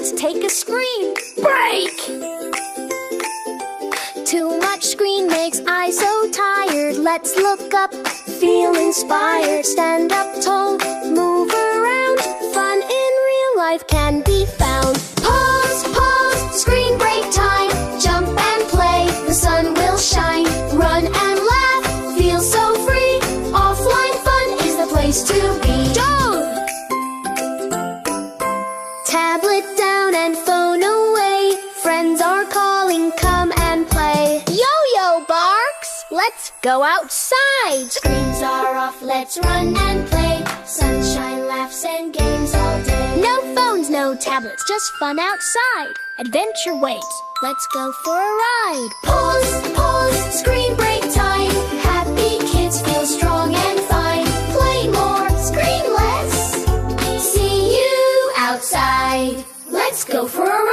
let's take a screen break. Too much screen makes eyes so tired. Let's look up, feel inspired. Stand up tall, move around. Fun in real life can be found. Pause, pause, screen break time. Jump and play, the sun will shine. Run and laugh, feel so free. Offline fun is the place to be. Don't! Tablet down and phone away. Friends are calling, come and play. Yo-yo barks, let's go outside. Screens are off, let's run and play. Sunshine, laughs and games all day. No phones, no tablets, just fun outside. Adventure waits, let's go for a ride. Pause, pause, screen break time. Happy kids feel strong and fine. Play more, screen less. See you outside. Let's go for a